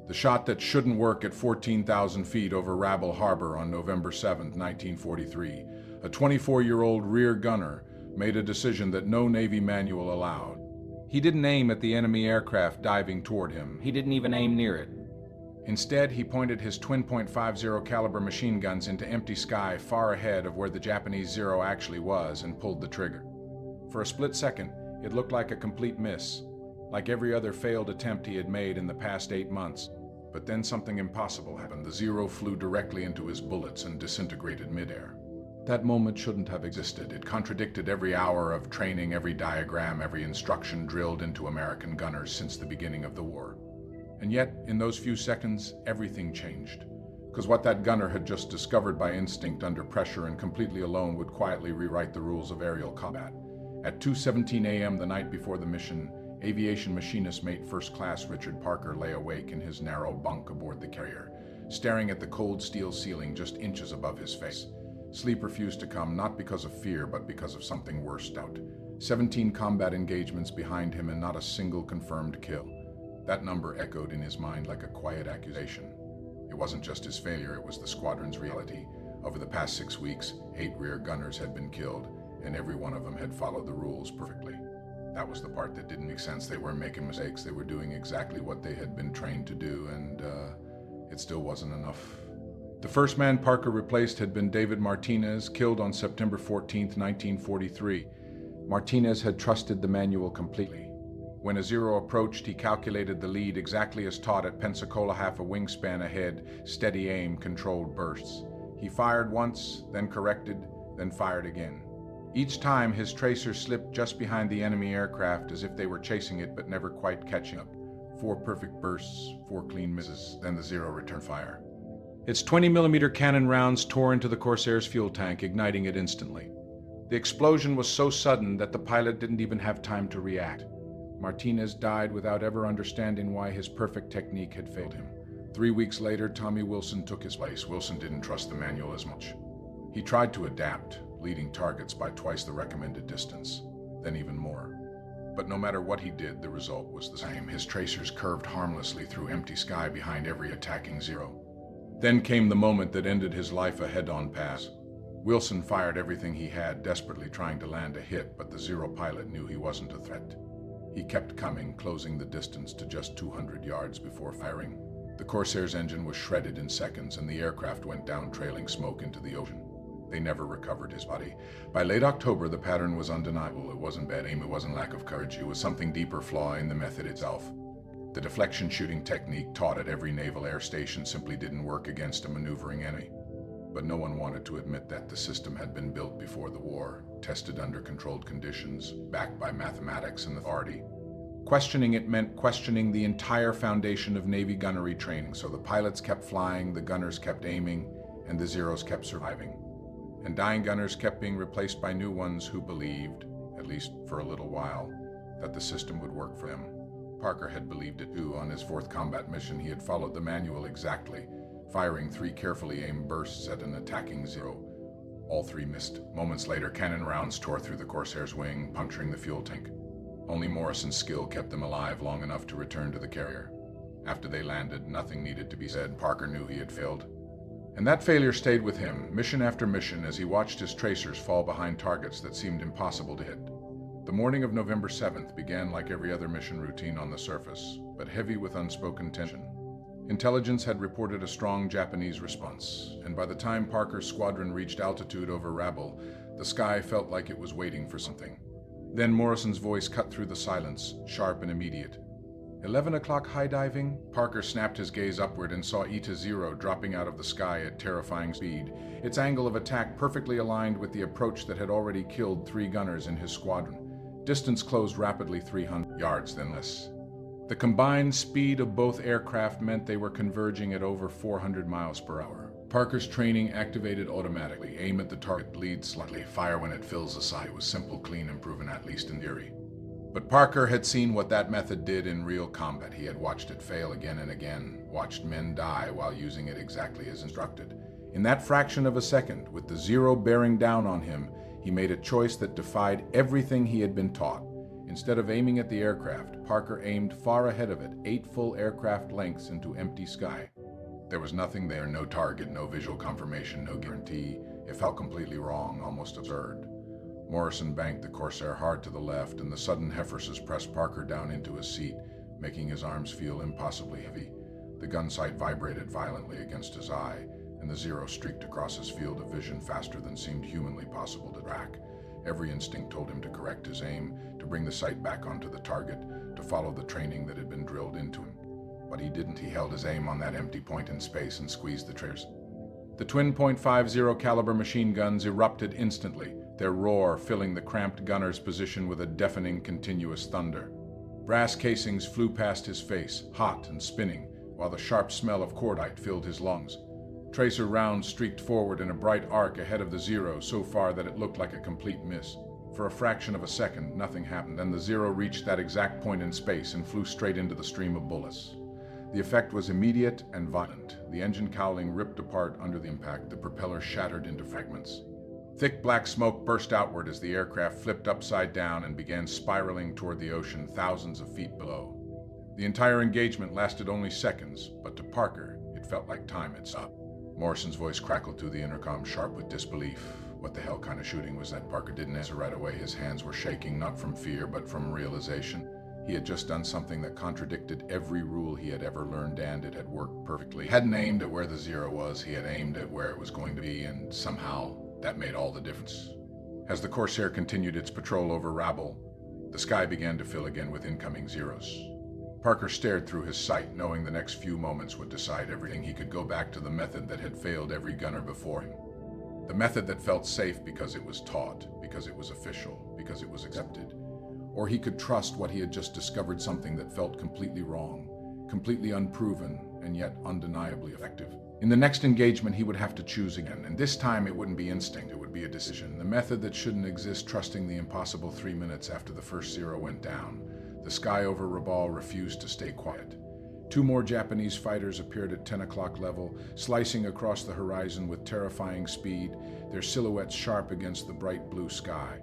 The shot that shouldn't work at 14,000 feet over Rabaul Harbor on November 7, 1943. A 24-year-old rear gunner made a decision that no Navy manual allowed. He didn't aim at the enemy aircraft diving toward him. He didn't even aim near it. Instead, he pointed his twin .50 caliber machine guns into empty sky far ahead of where the Japanese Zero actually was and pulled the trigger. For a split second, it looked like a complete miss, like every other failed attempt he had made in the past 8 months. But then something impossible happened. The Zero flew directly into his bullets and disintegrated midair. That moment shouldn't have existed. It contradicted every hour of training, every diagram, every instruction drilled into American gunners since the beginning of the war. And yet, in those few seconds, everything changed. Because what that gunner had just discovered by instinct under pressure and completely alone would quietly rewrite the rules of aerial combat. At 2:17 a.m. the night before the mission, Aviation Machinist Mate First Class Richard Parker lay awake in his narrow bunk aboard the carrier, staring at the cold steel ceiling just inches above his face. Sleep refused to come, not because of fear, but because of something worse out. 17 combat engagements behind him and not a single confirmed kill. That number echoed in his mind like a quiet accusation. It wasn't just his failure, it was the squadron's reality. Over the past 6 weeks, 8 rear gunners had been killed, and every one of them had followed the rules perfectly. That was the part that didn't make sense. They weren't making mistakes. They were doing exactly what they had been trained to do, and it still wasn't enough. The first man Parker replaced had been David Martinez, killed on September 14, 1943. Martinez had trusted the manual completely. When a Zero approached, he calculated the lead exactly as taught at Pensacola, half a wingspan ahead, steady aim, controlled bursts. He fired once, then corrected, then fired again. Each time, his tracers slipped just behind the enemy aircraft as if they were chasing it but never quite catching up. 4 perfect bursts, 4 clean misses, then the Zero returned fire. Its 20mm cannon rounds tore into the Corsair's fuel tank, igniting it instantly. The explosion was so sudden that the pilot didn't even have time to react. Martinez died without ever understanding why his perfect technique had failed him. 3 weeks later, Tommy Wilson took his place. Wilson didn't trust the manual as much. He tried to adapt, leading targets by twice the recommended distance, then even more. But no matter what he did, the result was the same. His tracers curved harmlessly through empty sky behind every attacking Zero. Then came the moment that ended his life a head-on pass. Wilson fired everything he had, desperately trying to land a hit, but the Zero pilot knew he wasn't a threat. He kept coming, closing the distance to just 200 yards before firing. The Corsair's engine was shredded in seconds, and the aircraft went down trailing smoke into the ocean. They never recovered his body. By late October, the pattern was undeniable. It wasn't bad aim, it wasn't lack of courage, it was something deeper flaw in the method itself. The deflection shooting technique taught at every naval air station simply didn't work against a maneuvering enemy. But no one wanted to admit that the system had been built before the war, tested under controlled conditions, backed by mathematics and authority. Questioning it meant questioning the entire foundation of Navy gunnery training, so the pilots kept flying, the gunners kept aiming, and the Zeros kept surviving. And dying gunners kept being replaced by new ones who believed, at least for a little while, that the system would work for them. Parker had believed it too. On his 4th combat mission, he had followed the manual exactly, firing 3 carefully aimed bursts at an attacking Zero. All 3 missed. Moments later, cannon rounds tore through the Corsair's wing, puncturing the fuel tank. Only Morrison's skill kept them alive long enough to return to the carrier. After they landed, nothing needed to be said. Parker knew he had failed. And that failure stayed with him, mission after mission, as he watched his tracers fall behind targets that seemed impossible to hit. The morning of November 7th began like every other mission routine on the surface, but heavy with unspoken tension. Intelligence had reported a strong Japanese response, and by the time Parker's squadron reached altitude over Rabaul, the sky felt like it was waiting for something. Then Morrison's voice cut through the silence, sharp and immediate. 11 o'clock high diving? Parker snapped his gaze upward and saw Eta Zero dropping out of the sky at terrifying speed, its angle of attack perfectly aligned with the approach that had already killed 3 gunners in his squadron. Distance closed rapidly, 300 yards, then less. The combined speed of both aircraft meant they were converging at over 400 miles per hour. Parker's training activated automatically. Aim at the target, lead slightly, fire when it fills the sight. It was simple, clean, and proven, at least in theory. But Parker had seen what that method did in real combat. He had watched it fail again and again, watched men die while using it exactly as instructed. In that fraction of a second, with the Zero bearing down on him, he made a choice that defied everything he had been taught. Instead of aiming at the aircraft, Parker aimed far ahead of it, 8 full aircraft lengths into empty sky. There was nothing there, no target, no visual confirmation, no guarantee. It felt completely wrong, almost absurd. Morrison banked the Corsair hard to the left, and the sudden heifers pressed Parker down into his seat, making his arms feel impossibly heavy. The gun sight vibrated violently against his eye, and the Zero streaked across his field of vision faster than seemed humanly possible to track. Every instinct told him to correct his aim, to bring the sight back onto the target, to follow the training that had been drilled into him. But he didn't. He held his aim on that empty point in space and squeezed the triggers. The twin .50 caliber machine guns erupted instantly, their roar filling the cramped gunner's position with a deafening, continuous thunder. Brass casings flew past his face, hot and spinning, while the sharp smell of cordite filled his lungs. Tracer rounds streaked forward in a bright arc ahead of the Zero, so far that it looked like a complete miss. For a fraction of a second, nothing happened, and the Zero reached that exact point in space and flew straight into the stream of bullets. The effect was immediate and violent. The engine cowling ripped apart under the impact, the propeller shattered into fragments. Thick black smoke burst outward as the aircraft flipped upside down and began spiraling toward the ocean thousands of feet below. The entire engagement lasted only seconds, but to Parker, it felt like time had stopped. Morrison's voice crackled through the intercom, sharp with disbelief. What the hell kind of shooting was that? Parker didn't answer right away. His hands were shaking, not from fear, but from realization. He had just done something that contradicted every rule he had ever learned, and it had worked perfectly. He hadn't aimed at where the Zero was, he had aimed at where it was going to be, and somehow that made all the difference. As the Corsair continued its patrol over Rabaul, the sky began to fill again with incoming Zeros. Parker stared through his sight, knowing the next few moments would decide everything. He could go back to the method that had failed every gunner before him. The method that felt safe because it was taught, because it was official, because it was accepted. Or he could trust what he had just discovered, something that felt completely wrong, completely unproven, and yet undeniably effective. In the next engagement, he would have to choose again, and this time it wouldn't be instinct, it would be a decision. The method that shouldn't exist, trusting the impossible 3 minutes after the first Zero went down. The sky over Rabaul refused to stay quiet. 2 more Japanese fighters appeared at 10 o'clock level, slicing across the horizon with terrifying speed, their silhouettes sharp against the bright blue sky.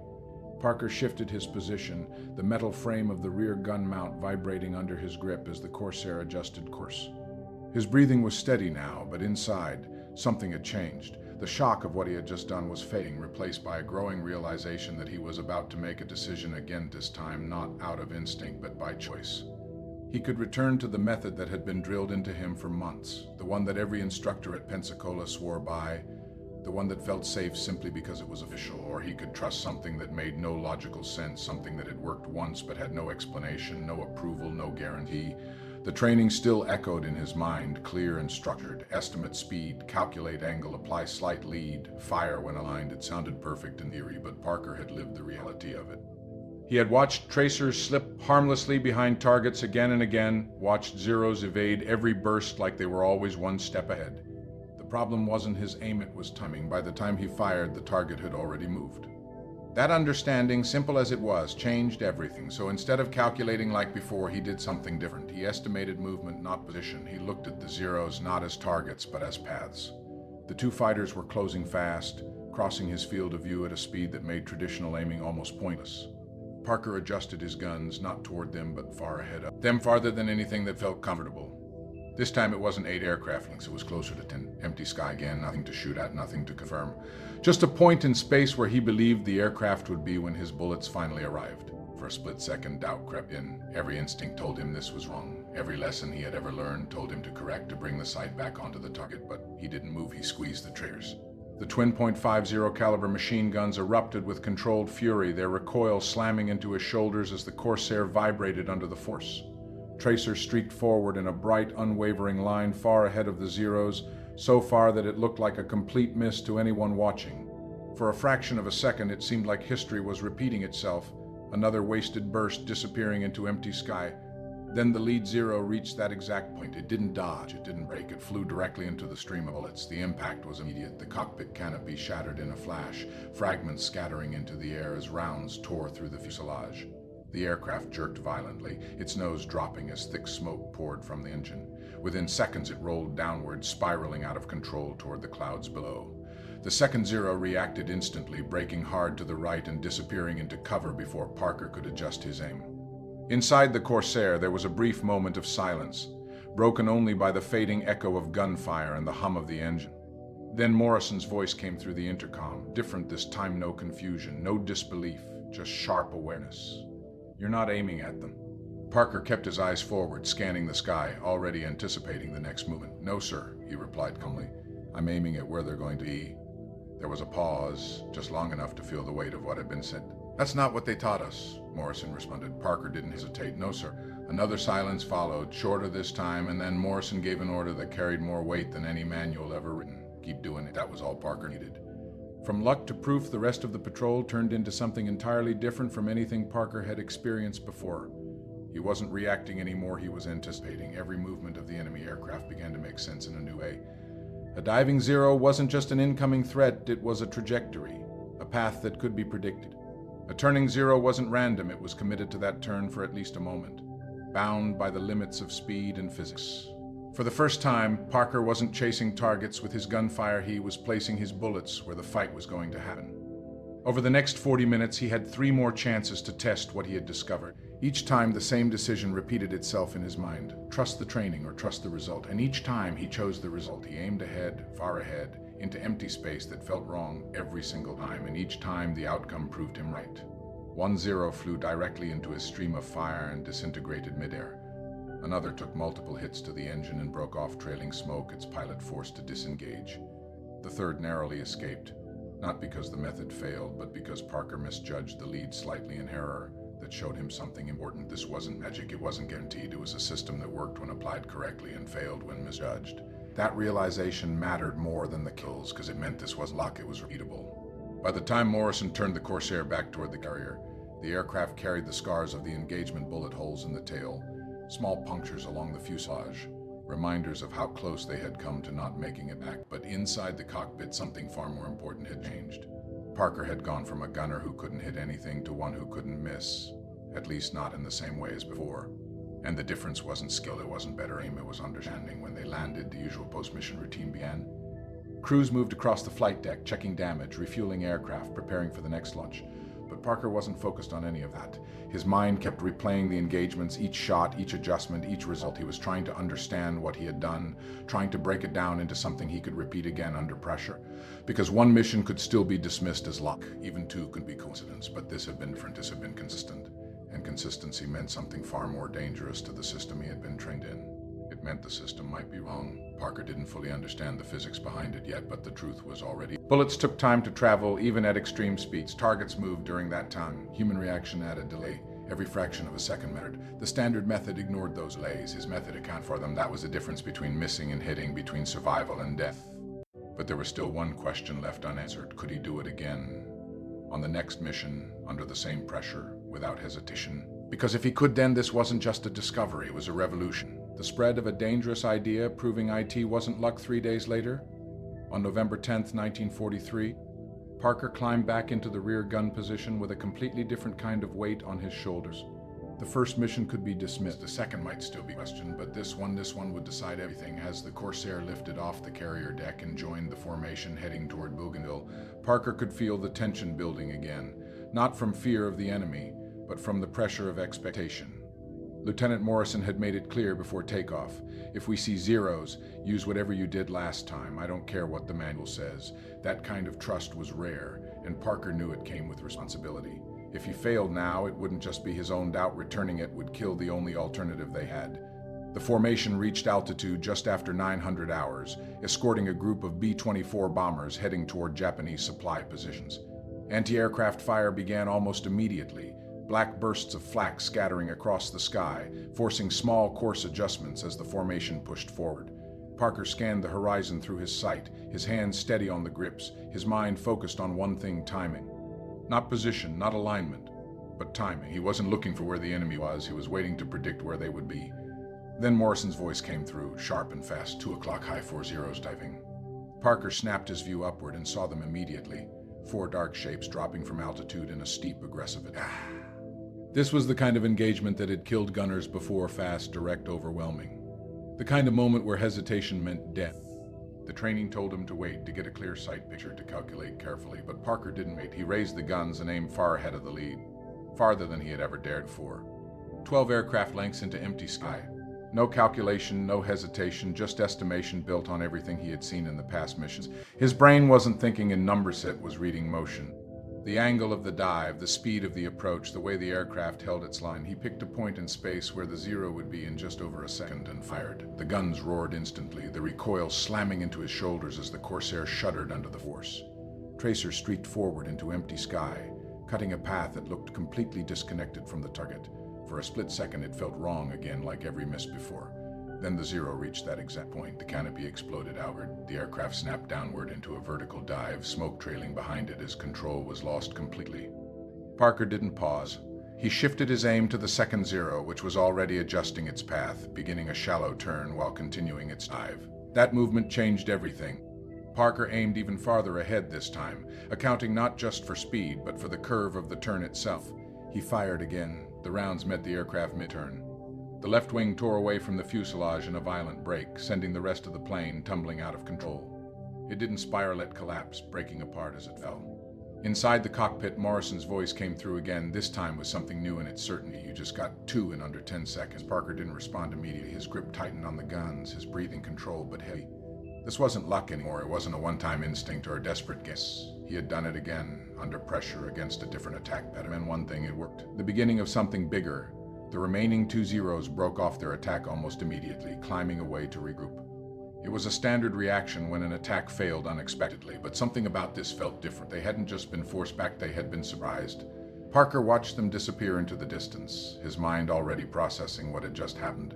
Parker shifted his position, the metal frame of the rear gun mount vibrating under his grip as the Corsair adjusted course. His breathing was steady now, but inside, something had changed. The shock of what he had just done was fading, replaced by a growing realization that he was about to make a decision again, this time not out of instinct but by choice. He could return to the method that had been drilled into him for months, the one that every instructor at Pensacola swore by, the one that felt safe simply because it was official, or he could trust something that made no logical sense, something that had worked once but had no explanation, no approval, no guarantee. The training still echoed in his mind, clear and structured. Estimate speed, calculate angle, apply slight lead, fire when aligned. It sounded perfect in theory, but Parker had lived the reality of it. He had watched tracers slip harmlessly behind targets again and again, watched Zeros evade every burst like they were always one step ahead. The problem wasn't his aim, it was timing. By the time he fired, the target had already moved. That understanding, simple as it was, changed everything. So instead of calculating like before, he did something different. He estimated movement, not position. He looked at the Zeros not as targets, but as paths. The 2 fighters were closing fast, crossing his field of view at a speed that made traditional aiming almost pointless. Parker adjusted his guns, not toward them, but far ahead of them, farther than anything that felt comfortable. This time it wasn't 8 aircraft lengths, it was closer to 10. Empty sky again, nothing to shoot at, nothing to confirm. Just a point in space where he believed the aircraft would be when his bullets finally arrived. For a split second, doubt crept in. Every instinct told him this was wrong. Every lesson he had ever learned told him to correct, to bring the sight back onto the target, but he didn't move, he squeezed the triggers. The twin .50 caliber machine guns erupted with controlled fury, their recoil slamming into his shoulders as the Corsair vibrated under the force. Tracer streaked forward in a bright, unwavering line far ahead of the Zeros, so far that it looked like a complete miss to anyone watching. For a fraction of a second, it seemed like history was repeating itself, another wasted burst disappearing into empty sky. Then the lead Zero reached that exact point. It didn't dodge, it didn't break, it flew directly into the stream of bullets. The impact was immediate. The cockpit canopy shattered in a flash, fragments scattering into the air as rounds tore through the fuselage. The aircraft jerked violently, its nose dropping as thick smoke poured from the engine. Within seconds, it rolled downward, spiraling out of control toward the clouds below. The second Zero reacted instantly, braking hard to the right and disappearing into cover before Parker could adjust his aim. Inside the Corsair, there was a brief moment of silence, broken only by the fading echo of gunfire and the hum of the engine. Then Morrison's voice came through the intercom, different this time, no confusion, no disbelief, just sharp awareness. "You're not aiming at them." Parker kept his eyes forward, scanning the sky, already anticipating the next movement. "No, sir," he replied calmly. "I'm aiming at where they're going to be." There was a pause, just long enough to feel the weight of what had been said. "That's not what they taught us," Morrison responded. Parker didn't hesitate. "No, sir." Another silence followed, shorter this time, and then Morrison gave an order that carried more weight than any manual ever written. "Keep doing it." That was all Parker needed. From luck to proof, the rest of the patrol turned into something entirely different from anything Parker had experienced before. He wasn't reacting anymore, he was anticipating. Every movement of the enemy aircraft began to make sense in a new way. A diving Zero wasn't just an incoming threat, it was a trajectory, a path that could be predicted. A turning Zero wasn't random, it was committed to that turn for at least a moment, bound by the limits of speed and physics. For the first time, Parker wasn't chasing targets with his gunfire, he was placing his bullets where the fight was going to happen. Over the next 40 minutes, he had 3 more chances to test what he had discovered. Each time, the same decision repeated itself in his mind. Trust the training or trust the result. And each time, he chose the result. He aimed ahead, far ahead, into empty space that felt wrong every single time. And each time, the outcome proved him right. One Zero flew directly into a stream of fire and disintegrated midair. Another took multiple hits to the engine and broke off, trailing smoke, its pilot forced to disengage. The third narrowly escaped. Not because the method failed, but because Parker misjudged the lead slightly in error that showed him something important. This wasn't magic, it wasn't guaranteed. It was a system that worked when applied correctly and failed when misjudged. That realization mattered more than the kills, because it meant this wasn't luck, it was repeatable. By the time Morrison turned the Corsair back toward the carrier, the aircraft carried the scars of the engagement bullet holes in the tail, small punctures along the fuselage, reminders of how close they had come to not making it back. But inside the cockpit, something far more important had changed. Parker had gone from a gunner who couldn't hit anything to one who couldn't miss, at least not in the same way as before. And the difference wasn't skill, it wasn't better aim, it was understanding. When they landed, the usual post-mission routine began. Crews moved across the flight deck, checking damage, refueling aircraft, preparing for the next launch. But Parker wasn't focused on any of that. His mind kept replaying the engagements, each shot, each adjustment, each result. He was trying to understand what he had done, trying to break it down into something he could repeat again under pressure. Because one mission could still be dismissed as luck, even 2 could be coincidence, but this had been different, this had been consistent. And consistency meant something far more dangerous to the system he had been trained in. It meant the system might be wrong. Parker didn't fully understand the physics behind it yet, but the truth was already. Bullets took time to travel, even at extreme speeds. Targets moved during that time. Human reaction added delay. Every fraction of a second mattered. The standard method ignored those delays. His method accounted for them. That was the difference between missing and hitting, between survival and death. But there was still one question left unanswered. Could he do it again? On the next mission, under the same pressure, without hesitation? Because if he could, then this wasn't just a discovery, it was a revolution. The spread of a dangerous idea proving IT wasn't luck 3 days later. On November 10th, 1943, Parker climbed back into the rear gun position with a completely different kind of weight on his shoulders. The first mission could be dismissed. The second might still be questioned, but this one would decide everything. As the Corsair lifted off the carrier deck and joined the formation heading toward Bougainville, Parker could feel the tension building again, not from fear of the enemy, but from the pressure of expectation. Lieutenant Morrison had made it clear before takeoff. If we see Zeros, use whatever you did last time. I don't care what the manual says. That kind of trust was rare, and Parker knew it came with responsibility. If he failed now, it wouldn't just be his own doubt. Returning it would kill the only alternative they had. The formation reached altitude just after 900 hours, escorting a group of B-24 bombers heading toward Japanese supply positions. Anti-aircraft fire began almost immediately. Black bursts of flak scattering across the sky, forcing small course adjustments as the formation pushed forward. Parker scanned the horizon through his sight, his hands steady on the grips, his mind focused on one thing: timing. Not position, not alignment, but timing. He wasn't looking for where the enemy was, he was waiting to predict where they would be. Then Morrison's voice came through, sharp and fast. 2 o'clock, high 40s diving. Parker snapped his view upward and saw them immediately, 4 dark shapes dropping from altitude in a steep, aggressive attack. This was the kind of engagement that had killed gunners before: fast, direct, overwhelming. The kind of moment where hesitation meant death. The training told him to wait to get a clear sight picture to calculate carefully, but Parker didn't wait. He raised the guns and aimed far ahead of the lead, farther than he had ever dared before. 12 aircraft lengths into empty sky. No calculation, no hesitation, just estimation built on everything he had seen in the past missions. His brain wasn't thinking in numbers, it was reading motion. The angle of the dive, the speed of the approach, the way the aircraft held its line. He picked a point in space where the zero would be in just over a second and fired. The guns roared instantly, the recoil slamming into his shoulders as the Corsair shuddered under the force. Tracer streaked forward into empty sky, cutting a path that looked completely disconnected from the target. For a split second, it felt wrong again, like every miss before. Then the zero reached that exact point. The canopy exploded outward. The aircraft snapped downward into a vertical dive, smoke trailing behind it as control was lost completely. Parker didn't pause. He shifted his aim to the second zero, which was already adjusting its path, beginning a shallow turn while continuing its dive. That movement changed everything. Parker aimed even farther ahead this time, accounting not just for speed, but for the curve of the turn itself. He fired again. The rounds met the aircraft mid-turn. The left wing tore away from the fuselage in a violent break, sending the rest of the plane tumbling out of control. It didn't spiral, it collapsed, breaking apart as it fell. Inside the cockpit, Morrison's voice came through again, this time with something new in its certainty. You just got 2 in under 10 seconds. Parker didn't respond immediately. His grip tightened on the guns, his breathing controlled but heavy. This wasn't luck anymore. It wasn't a one-time instinct or a desperate guess. He had done it again, under pressure against a different attack pattern. And one thing, it worked. The beginning of something bigger. The remaining 2 zeros broke off their attack almost immediately, climbing away to regroup. It was a standard reaction when an attack failed unexpectedly, but something about this felt different. They hadn't just been forced back, they had been surprised. Parker watched them disappear into the distance, his mind already processing what had just happened.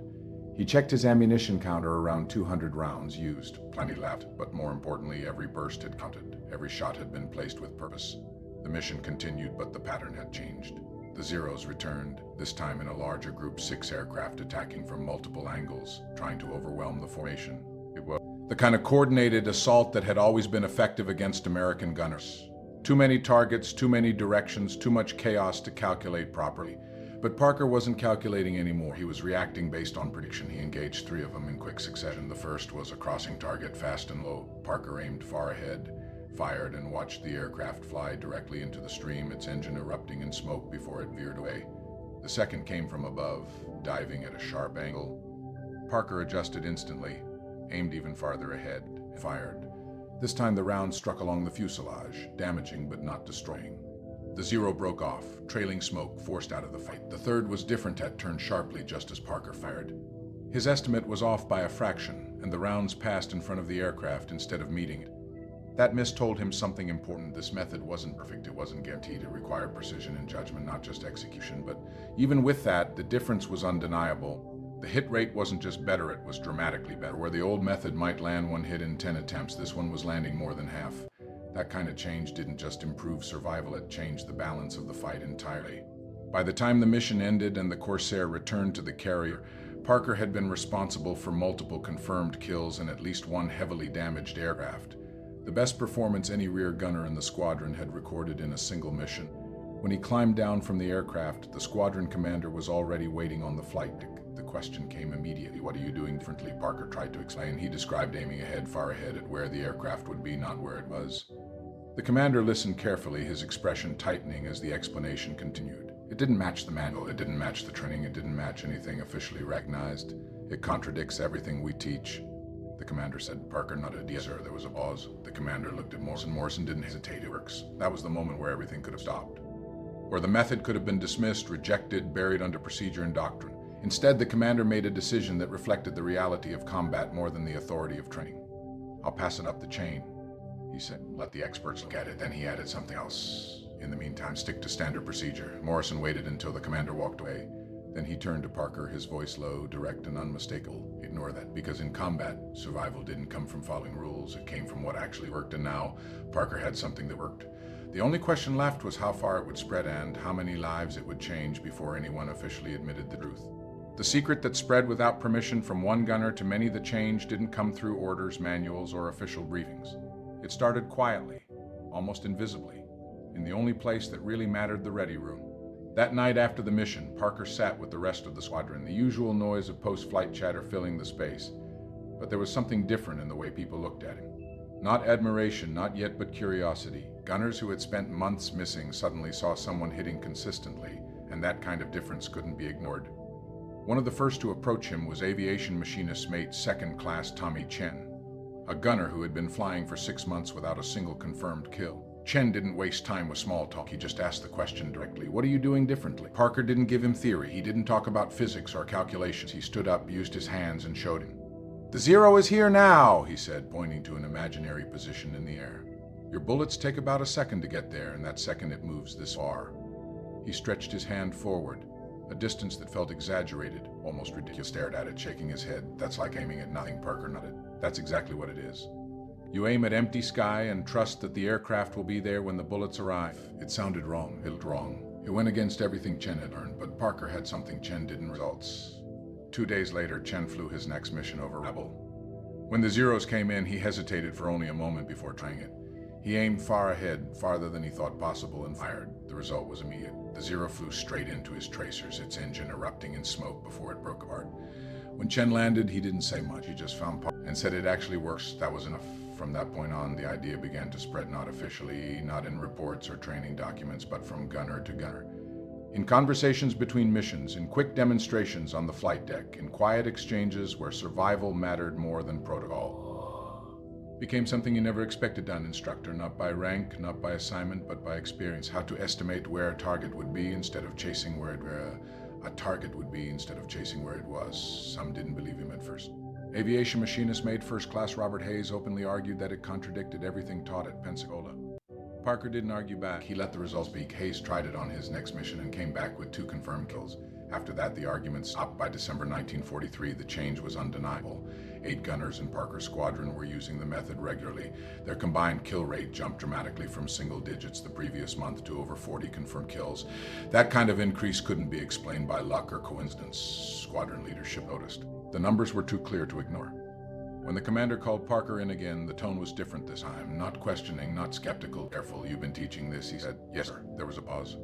He checked his ammunition counter, around 200 rounds used, plenty left, but more importantly, every burst had counted. Every shot had been placed with purpose. The mission continued, but the pattern had changed. The zeros returned, this time in a larger group, 6 aircraft attacking from multiple angles, trying to overwhelm the formation. It was the kind of coordinated assault that had always been effective against American gunners. Too many targets, too many directions, too much chaos to calculate properly. But Parker wasn't calculating anymore. He was reacting based on prediction. He engaged 3 of them in quick succession. The first was a crossing target, fast and low. Parker aimed far ahead, fired, and watched the aircraft fly directly into the stream, its engine erupting in smoke before it veered away. The second came from above, diving at a sharp angle. Parker adjusted instantly, aimed even farther ahead, fired. This time the round struck along the fuselage, damaging but not destroying. The zero broke off, trailing smoke forced out of the fight. The third was different, had turned sharply just as Parker fired. His estimate was off by a fraction, and the rounds passed in front of the aircraft instead of meeting it. That miss told him something important. This method wasn't perfect, it wasn't guaranteed. It required precision and judgment, not just execution. But even with that, the difference was undeniable. The hit rate wasn't just better, it was dramatically better. Where the old method might land 1 hit in 10 attempts, this one was landing more than half. That kind of change didn't just improve survival, it changed the balance of the fight entirely. By the time the mission ended and the Corsair returned to the carrier, Parker had been responsible for multiple confirmed kills and at least 1 heavily damaged aircraft. The best performance any rear gunner in the squadron had recorded in a single mission. When he climbed down from the aircraft, the squadron commander was already waiting on the flight deck. The question came immediately. What are you doing differently? Parker tried to explain. He described aiming ahead, far ahead, at where the aircraft would be, not where it was. The commander listened carefully, his expression tightening as the explanation continued. It didn't match the manual, it didn't match the training, it didn't match anything officially recognized. It contradicts everything we teach. The commander said. Parker nodded. Yes, sir. There was a pause. The commander looked at Morrison. Morrison didn't hesitate. It works. That was the moment where everything could have stopped. Where the method could have been dismissed, rejected, buried under procedure and doctrine. Instead, the commander made a decision that reflected the reality of combat more than the authority of training. I'll pass it up the chain, he said. Let the experts look at it. Then he added something else. In the meantime, stick to standard procedure. Morrison waited until the commander walked away. Then he turned to Parker, his voice low, direct, and unmistakable. Ignore that, because in combat, survival didn't come from following rules. It came from what actually worked, and now Parker had something that worked. The only question left was how far it would spread and how many lives it would change before anyone officially admitted the truth. The secret that spread without permission from one gunner to many that changed didn't come through orders, manuals, or official briefings. It started quietly, almost invisibly, in the only place that really mattered, the ready room. That night after the mission, Parker sat with the rest of the squadron, the usual noise of post-flight chatter filling the space. But there was something different in the way people looked at him. Not admiration, not yet, but curiosity. Gunners who had spent months missing suddenly saw someone hitting consistently, and that kind of difference couldn't be ignored. One of the first to approach him was Aviation Machinist mate 2nd Class Tommy Chen, a gunner who had been flying for 6 months without a single confirmed kill. Chen didn't waste time with small talk, he just asked the question directly. What are you doing differently? Parker didn't give him theory, he didn't talk about physics or calculations. He stood up, used his hands, and showed him. The zero is here now, he said, pointing to an imaginary position in the air. Your bullets take about a second to get there, and that second it moves this far. He stretched his hand forward, a distance that felt exaggerated, almost ridiculous. Stared at it, shaking his head. That's like aiming at nothing, Parker nodded. That's exactly what it is. You aim at empty sky and trust that the aircraft will be there when the bullets arrive. It sounded wrong. It looked wrong. It went against everything Chen had learned, but Parker had something Chen didn't. Results. 2 days later, Chen flew his next mission over Rabaul. When the zeros came in, he hesitated for only a moment before trying it. He aimed far ahead, farther than he thought possible, and fired. The result was immediate. The zero flew straight into his tracers, its engine erupting in smoke before it broke apart. When Chen landed, he didn't say much. He just found Parker and said it actually works. That was enough. From that point on, the idea began to spread, not officially, not in reports or training documents, but from gunner to gunner. In conversations between missions, in quick demonstrations on the flight deck, in quiet exchanges where survival mattered more than protocol. Became something you never expected on instructor, not by rank, not by assignment, but by experience. How to estimate where a target would be instead of chasing where a target would be instead of chasing where it was. Some didn't believe him at first. Aviation Machinist mate 1st Class Robert Hayes openly argued that it contradicted everything taught at Pensacola. Parker didn't argue back. He let the results speak. Hayes tried it on his next mission and came back with 2 confirmed kills. After that, the argument stopped. By December 1943, the change was undeniable. 8 gunners in Parker's squadron were using the method regularly. Their combined kill rate jumped dramatically from single digits the previous month to over 40 confirmed kills. That kind of increase couldn't be explained by luck or coincidence, squadron leadership noticed. The numbers were too clear to ignore. When the commander called Parker in again, the tone was different this time. Not questioning, not skeptical. Careful, you've been teaching this, he said. Yes, sir. There was a pause.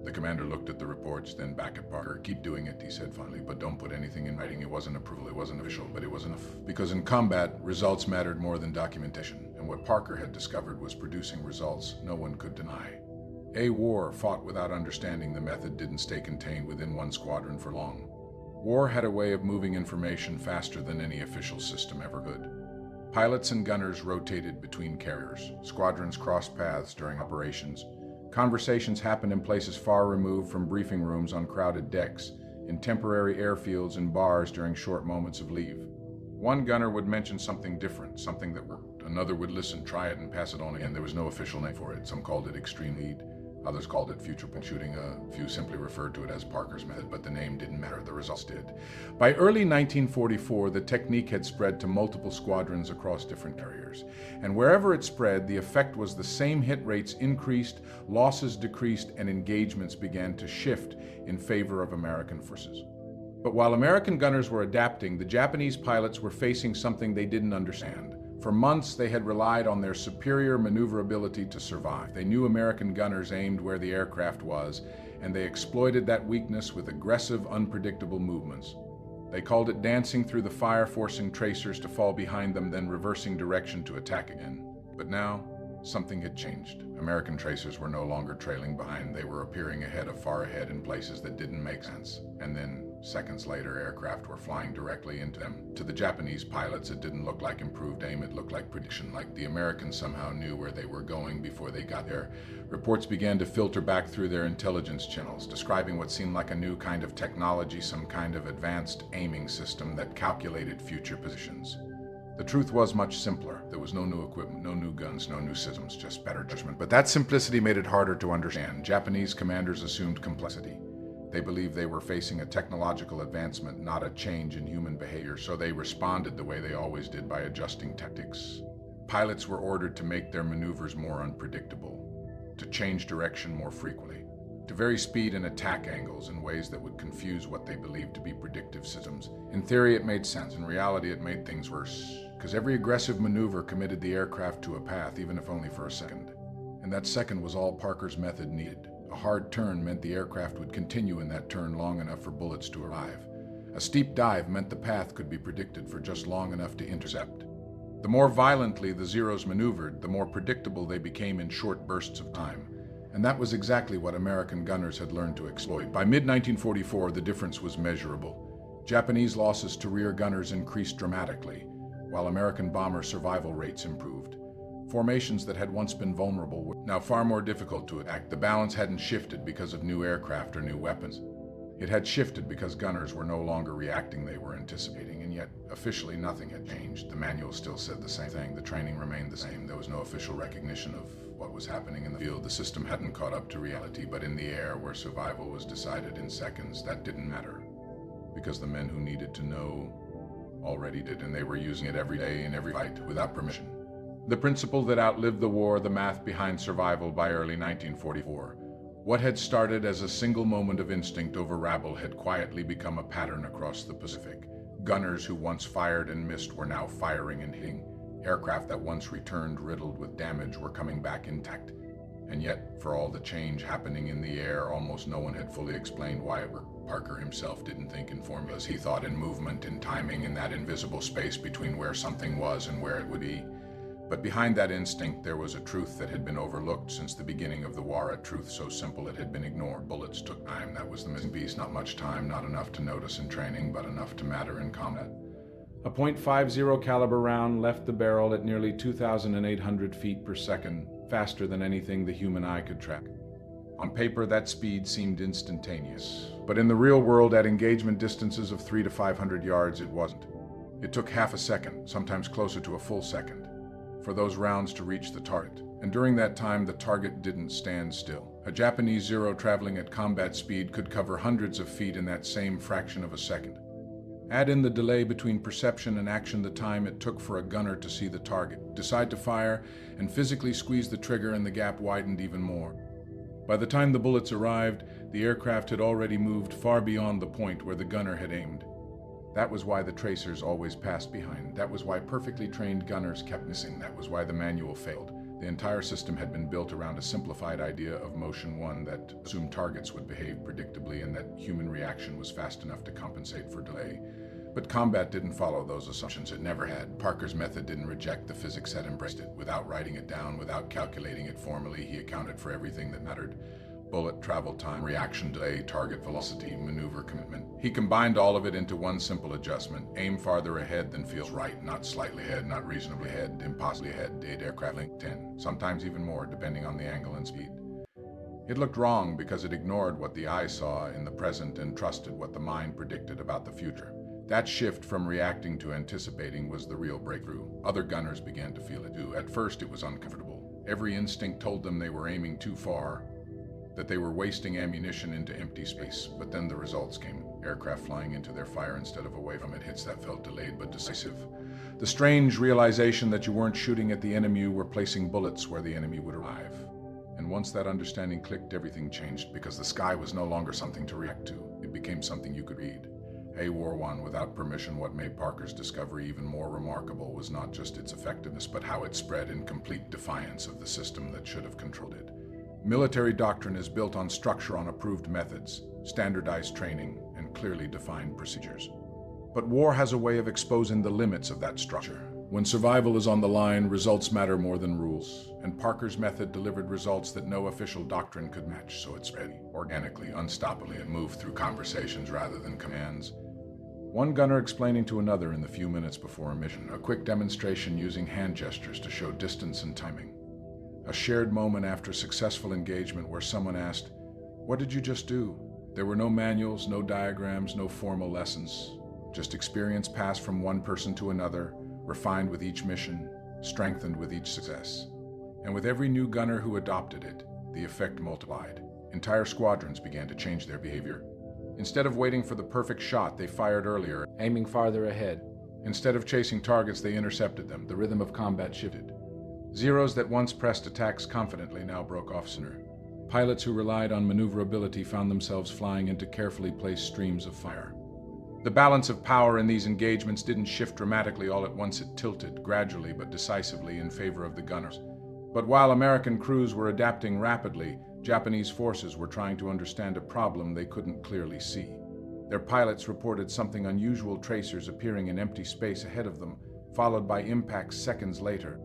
The commander looked at the reports, then back at Parker. Keep doing it, he said finally, but don't put anything in writing. It wasn't approval, it wasn't official, but it was enough. Because in combat, results mattered more than documentation, and what Parker had discovered was producing results no one could deny. A war fought without understanding the method didn't stay contained within one squadron for long. War had a way of moving information faster than any official system ever could. Pilots and gunners rotated between carriers. Squadrons crossed paths during operations. Conversations happened in places far removed from briefing rooms on crowded decks, in temporary airfields and bars during short moments of leave. One gunner would mention something different, something that worked. Another would listen, try it, and pass it on again. There was no official name for it. Some called it extreme lead. Others called it future point shooting. A few simply referred to it as Parker's method, but the name didn't matter. The results did. By early 1944, the technique had spread to multiple squadrons across different carriers. And wherever it spread, the effect was the same. Hit rates increased, losses decreased, and engagements began to shift in favor of American forces. But while American gunners were adapting, the Japanese pilots were facing something they didn't understand. For months, they had relied on their superior maneuverability to survive. They knew American gunners aimed where the aircraft was, and they exploited that weakness with aggressive, unpredictable movements. They called it dancing through the fire, forcing tracers to fall behind them, then reversing direction to attack again. But now, something had changed. American tracers were no longer trailing behind. They were appearing ahead of far ahead in places that didn't make sense. And then, seconds later, aircraft were flying directly into them. To the Japanese pilots, it didn't look like improved aim, it looked like prediction, like the Americans somehow knew where they were going before they got there. Reports began to filter back through their intelligence channels, describing what seemed like a new kind of technology, some kind of advanced aiming system that calculated future positions. The truth was much simpler. There was no new equipment, no new guns, no new systems, just better judgment. But that simplicity made it harder to understand. Japanese commanders assumed complexity. They believed they were facing a technological advancement, not a change in human behavior, so they responded the way they always did, by adjusting tactics. Pilots were ordered to make their maneuvers more unpredictable, to change direction more frequently, to vary speed and attack angles in ways that would confuse what they believed to be predictive systems. In theory, it made sense. In reality, it made things worse, because every aggressive maneuver committed the aircraft to a path, even if only for a second. And that second was all Parker's method needed. A hard turn meant the aircraft would continue in that turn long enough for bullets to arrive. A steep dive meant the path could be predicted for just long enough to intercept. The more violently the Zeros maneuvered, the more predictable they became in short bursts of time. And that was exactly what American gunners had learned to exploit. By mid-1944, the difference was measurable. Japanese losses to rear gunners increased dramatically, while American bomber survival rates improved. Formations that had once been vulnerable were now far more difficult to attack. The balance hadn't shifted because of new aircraft or new weapons. It had shifted because gunners were no longer reacting, they were anticipating, and yet officially nothing had changed. The manual still said the same thing, the training remained the same, there was no official recognition of what was happening in the field. The system hadn't caught up to reality, but in the air, where survival was decided in seconds, that didn't matter, because the men who needed to know already did, and they were using it every day in every fight without permission. The principle that outlived the war, the math behind survival by early 1944. What had started as a single moment of instinct over Rabaul had quietly become a pattern across the Pacific. Gunners who once fired and missed were now firing and hitting. Aircraft that once returned riddled with damage were coming back intact. And yet, for all the change happening in the air, almost no one had fully explained why it worked. Parker himself didn't think in formulas. He thought in movement, in timing, in that invisible space between where something was and where it would be. But behind that instinct, there was a truth that had been overlooked since the beginning of the war, a truth so simple it had been ignored. Bullets took time. That was the missing piece. Not much time, not enough to notice in training, but enough to matter in combat. A .50 caliber round left the barrel at nearly 2,800 feet per second, faster than anything the human eye could track. On paper, that speed seemed instantaneous, but in the real world, at engagement distances of 300 to 500 yards, it wasn't. It took half a second, sometimes closer to a full second, for those rounds to reach the target. And during that time, the target didn't stand still. A Japanese Zero traveling at combat speed could cover hundreds of feet in that same fraction of a second. Add in the delay between perception and action, the time it took for a gunner to see the target, decide to fire, and physically squeeze the trigger, and the gap widened even more. By the time the bullets arrived, the aircraft had already moved far beyond the point where the gunner had aimed. That was why the tracers always passed behind. That was why perfectly trained gunners kept missing. That was why the manual failed. The entire system had been built around a simplified idea of motion, one that assumed targets would behave predictably and that human reaction was fast enough to compensate for delay. But combat didn't follow those assumptions. It never had. Parker's method didn't reject the physics, had embraced it. Without writing it down, without calculating it formally, he accounted for everything that mattered. Bullet travel time, reaction delay, target velocity, maneuver commitment. He combined all of it into one simple adjustment. Aim farther ahead than feels right, not slightly ahead, not reasonably ahead, impossibly ahead, date aircraft length 10, sometimes even more, depending on the angle and speed. It looked wrong because it ignored what the eye saw in the present and trusted what the mind predicted about the future. That shift from reacting to anticipating was the real breakthrough. Other gunners began to feel it too. At first, it was uncomfortable. Every instinct told them they were aiming too far, that they were wasting ammunition into empty space. But then the results came. Aircraft flying into their fire instead of away from it. Hits that felt delayed but decisive. The strange realization that you weren't shooting at the enemy, you were placing bullets where the enemy would arrive. And once that understanding clicked, everything changed, because the sky was no longer something to react to. It became something you could read. War I, without permission, what made Parker's discovery even more remarkable was not just its effectiveness, but how it spread in complete defiance of the system that should have controlled it. Military doctrine is built on structure, on approved methods, standardized training, and clearly defined procedures. But war has a way of exposing the limits of that structure. When survival is on the line, results matter more than rules, and Parker's method delivered results that no official doctrine could match, so it spread organically, unstoppably. It moved through conversations rather than commands. One gunner explaining to another in the few minutes before a mission, a quick demonstration using hand gestures to show distance and timing. A shared moment after successful engagement where someone asked, "What did you just do?" There were no manuals, no diagrams, no formal lessons, just experience passed from one person to another, refined with each mission, strengthened with each success. And with every new gunner who adopted it, the effect multiplied. Entire squadrons began to change their behavior. Instead of waiting for the perfect shot, they fired earlier, aiming farther ahead. Instead of chasing targets, they intercepted them. The rhythm of combat shifted. Zeros that once pressed attacks confidently now broke off sooner. Pilots who relied on maneuverability found themselves flying into carefully placed streams of fire. The balance of power in these engagements didn't shift dramatically all at once. It tilted, gradually but decisively, in favor of the gunners. But while American crews were adapting rapidly, Japanese forces were trying to understand a problem they couldn't clearly see. Their pilots reported something unusual, tracers appearing in empty space ahead of them, followed by impacts seconds later.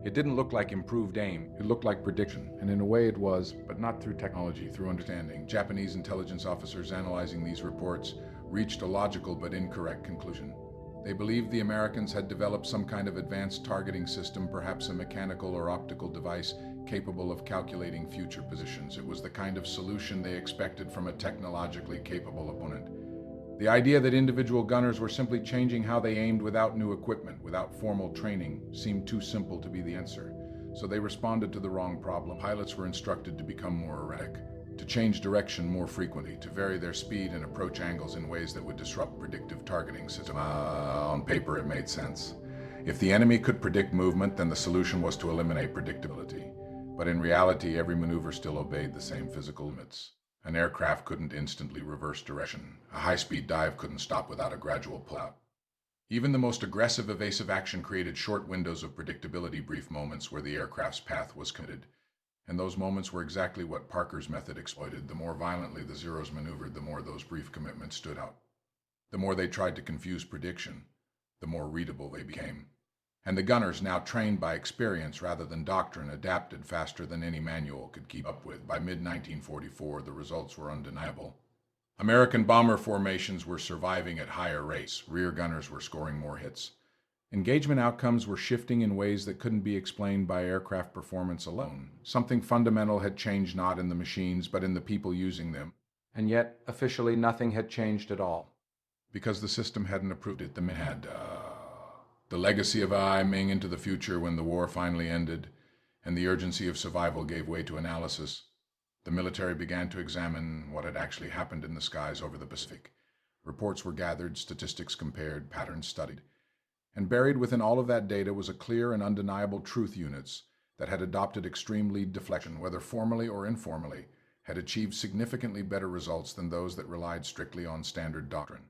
It didn't look like improved aim, it looked like prediction, and in a way it was, but not through technology, through understanding. Japanese intelligence officers analyzing these reports reached a logical but incorrect conclusion. They believed the Americans had developed some kind of advanced targeting system, perhaps a mechanical or optical device capable of calculating future positions. It was the kind of solution they expected from a technologically capable opponent. The idea that individual gunners were simply changing how they aimed without new equipment, without formal training, seemed too simple to be the answer. So they responded to the wrong problem. Pilots were instructed to become more erratic, to change direction more frequently, to vary their speed and approach angles in ways that would disrupt predictive targeting systems. On paper, it made sense. If the enemy could predict movement, then the solution was to eliminate predictability. But in reality, every maneuver still obeyed the same physical limits. An aircraft couldn't instantly reverse direction. A high-speed dive couldn't stop without a gradual pullout. Even the most aggressive evasive action created short windows of predictability, brief moments where the aircraft's path was committed. And those moments were exactly what Parker's method exploited. The more violently the Zeros maneuvered, the more those brief commitments stood out. The more they tried to confuse prediction, the more readable they became. And the gunners, now trained by experience rather than doctrine, adapted faster than any manual could keep up with. By mid-1944, the results were undeniable. American bomber formations were surviving at higher rates. Rear gunners were scoring more hits. Engagement outcomes were shifting in ways that couldn't be explained by aircraft performance alone. Something fundamental had changed, not in the machines, but in the people using them. And yet, officially, nothing had changed at all. Because the system hadn't approved it, the men had. The legacy of aiming into the future when the war finally ended, and the urgency of survival gave way to analysis. The military began to examine what had actually happened in the skies over the Pacific. Reports were gathered, statistics compared, patterns studied. And buried within all of that data was a clear and undeniable truth: units that had adopted extreme lead deflection, whether formally or informally, had achieved significantly better results than those that relied strictly on standard doctrine.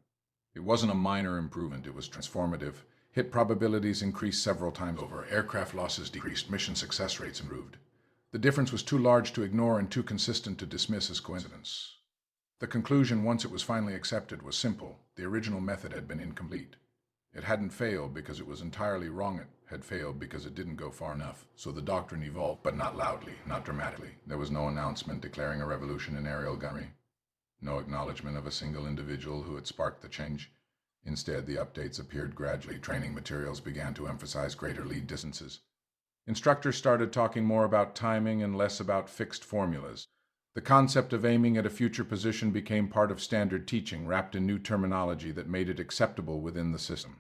It wasn't a minor improvement, it was transformative. Hit probabilities increased several times over, aircraft losses decreased, mission success rates improved. The difference was too large to ignore and too consistent to dismiss as coincidence. The conclusion, once it was finally accepted, was simple. The original method had been incomplete. It hadn't failed because it was entirely wrong. It had failed because it didn't go far enough. So the doctrine evolved, but not loudly, not dramatically. There was no announcement declaring a revolution in aerial gunnery. No acknowledgement of a single individual who had sparked the change. Instead, the updates appeared gradually. Training materials began to emphasize greater lead distances. Instructors started talking more about timing and less about fixed formulas. The concept of aiming at a future position became part of standard teaching, wrapped in new terminology that made it acceptable within the system.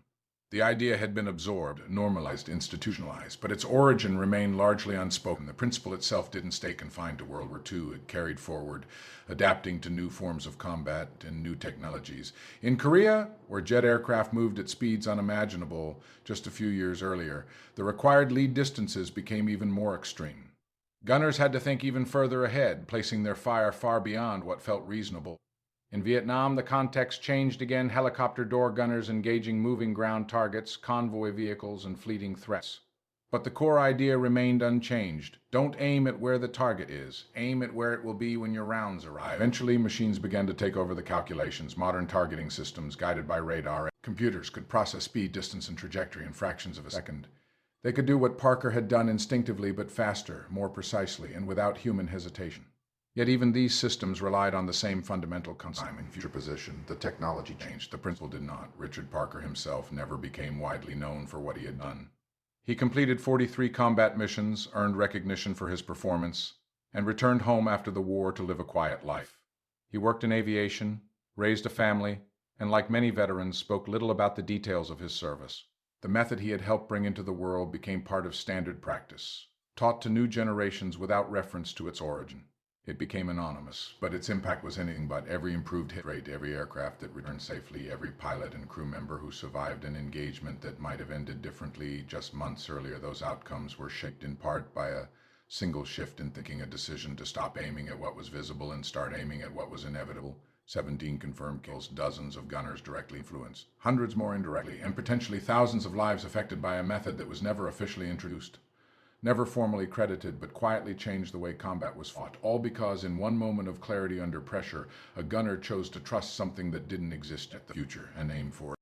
The idea had been absorbed, normalized, institutionalized, but its origin remained largely unspoken. The principle itself didn't stay confined to World War II. It carried forward, adapting to new forms of combat and new technologies. In Korea, where jet aircraft moved at speeds unimaginable just a few years earlier, the required lead distances became even more extreme. Gunners had to think even further ahead, placing their fire far beyond what felt reasonable. In Vietnam, the context changed again, helicopter door gunners engaging moving ground targets, convoy vehicles, and fleeting threats. But the core idea remained unchanged. Don't aim at where the target is. Aim at where it will be when your rounds arrive. Eventually, machines began to take over the calculations. Modern targeting systems, guided by radar, computers could process speed, distance, and trajectory in fractions of a second. They could do what Parker had done instinctively, but faster, more precisely, and without human hesitation. Yet even these systems relied on the same fundamental concept in future position. The technology changed, the principle did not. Richard Parker himself never became widely known for what he had done. He completed 43 combat missions, earned recognition for his performance, and returned home after the war to live a quiet life. He worked in aviation, raised a family, and like many veterans, spoke little about the details of his service. The method he had helped bring into the world became part of standard practice, taught to new generations without reference to its origin. It became anonymous, but its impact was anything but. Every improved hit rate, every aircraft that returned safely, every pilot and crew member who survived an engagement that might have ended differently just months earlier, those outcomes were shaped in part by a single shift in thinking, a decision to stop aiming at what was visible and start aiming at what was inevitable. 17 confirmed kills, dozens of gunners directly influenced, hundreds more indirectly, and potentially thousands of lives affected by a method that was never officially introduced. never formally credited but quietly changed the way combat was fought, all because in one moment of clarity under pressure, a gunner chose to trust something that didn't exist at the future and aim for it.